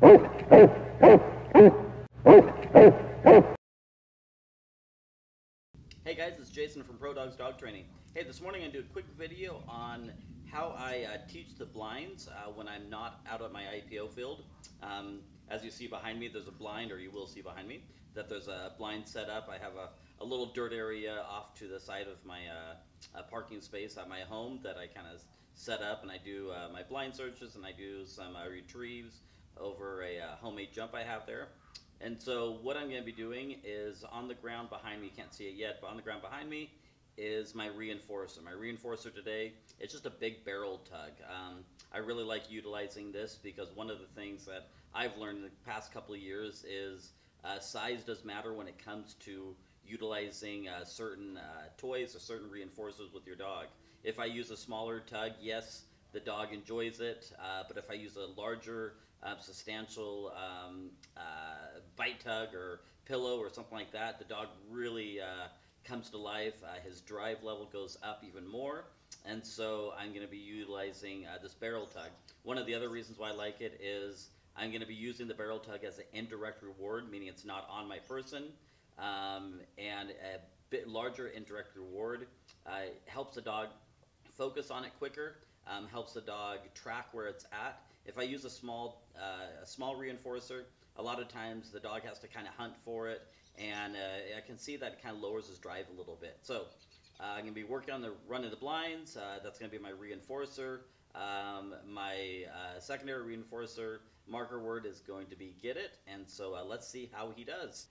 Hey guys, it's Jason from Prodogz Dog Training. Hey, this morning I'm going to do a quick video on how I teach the blinds when I'm not out at my IPO field. As you see behind me, there's a blind, or you will see behind me, that there's a blind set up. I have a little dirt area off to the side of my parking space at my home that I kind of set up, and I do my blind searches, and I do some retrieves over a homemade jump I have there. And so what I'm going to be doing is on the ground behind me, you can't see it yet, but on the ground behind me is my reinforcer. My reinforcer today, it's just a big barrel tug. I really like utilizing this because one of the things that I've learned in the past couple of years is size does matter when it comes to utilizing certain toys or certain reinforcers with your dog. If I use a smaller tug, yes, the dog enjoys it, but if I use a larger substantial bite tug or pillow or something like that, the dog really comes to life. His drive level goes up even more, and so I'm going to be utilizing this barrel tug. One of the other reasons why I like it is I'm going to be using the barrel tug as an indirect reward, meaning it's not on my person, and a bit larger indirect reward helps the dog focus on it quicker, helps the dog track where it's at. If I use a small reinforcer, a lot of times the dog has to kind of hunt for it, and I can see that it kind of lowers his drive a little bit. So I'm going to be working on the run of the blinds. That's going to be my reinforcer. My secondary reinforcer marker word is going to be get it, and so let's see how he does.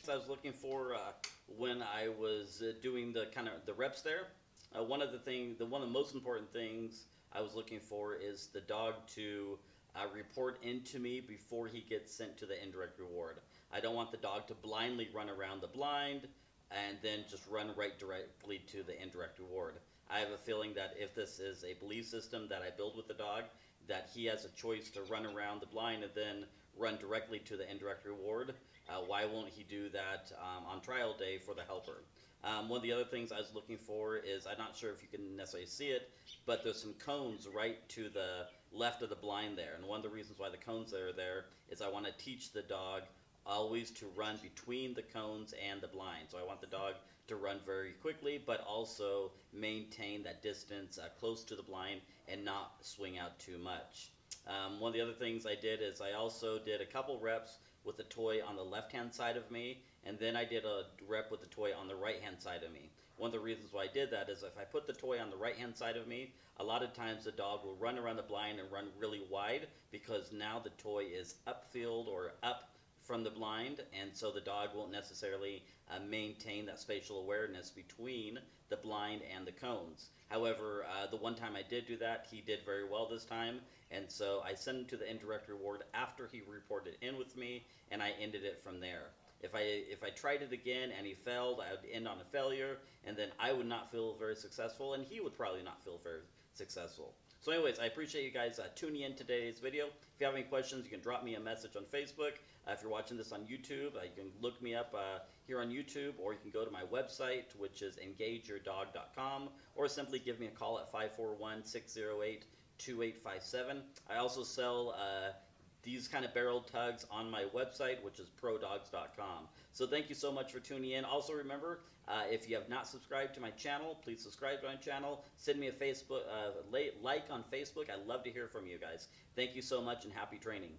I was looking for when I was doing the reps there. One of the most important things I was looking for is the dog to report into me before he gets sent to the indirect reward. I don't want the dog to blindly run around the blind and then just run right directly to the indirect reward. I have a feeling that if this is a belief system that I build with the dog, that he has a choice to run around the blind and then run directly to the indirect reward. Why won't he do that on trial day for the helper? One of the other things I was looking for is, I'm not sure if you can necessarily see it, but there's some cones right to the left of the blind there. And one of the reasons why the cones are there is I want to teach the dog always to run between the cones and the blind. So I want the dog to run very quickly, but also maintain that distance close to the blind and not swing out too much. One of the other things I did is I also did a couple reps with the toy on the left-hand side of me, and then I did a rep with the toy on the right-hand side of me. One of the reasons why I did that is if I put the toy on the right-hand side of me, a lot of times the dog will run around the blind and run really wide because now the toy is upfield or up from the blind, and so the dog won't necessarily maintain that spatial awareness between the blind and the cones. However, the one time I did do that, he did very well this time, and so I sent him to the indirect reward after he reported in with me, and I ended it from there. If I tried it again and he failed, I would end on a failure, and then I would not feel very successful, and he would probably not feel very successful. So anyways, I appreciate you guys tuning in today's video. If you have any questions, you can drop me a message on Facebook. If you're watching this on YouTube, you can look me up here on YouTube, or you can go to my website, which is engageyourdog.com, or simply give me a call at 541-608-2857. I also sell these kind of barrel tugs on my website, which is prodogz.com. So thank you so much for tuning in. Also remember, if you have not subscribed to my channel, please subscribe to my channel. Send me a Facebook like on Facebook. I'd love to hear from you guys. Thank you so much and happy training.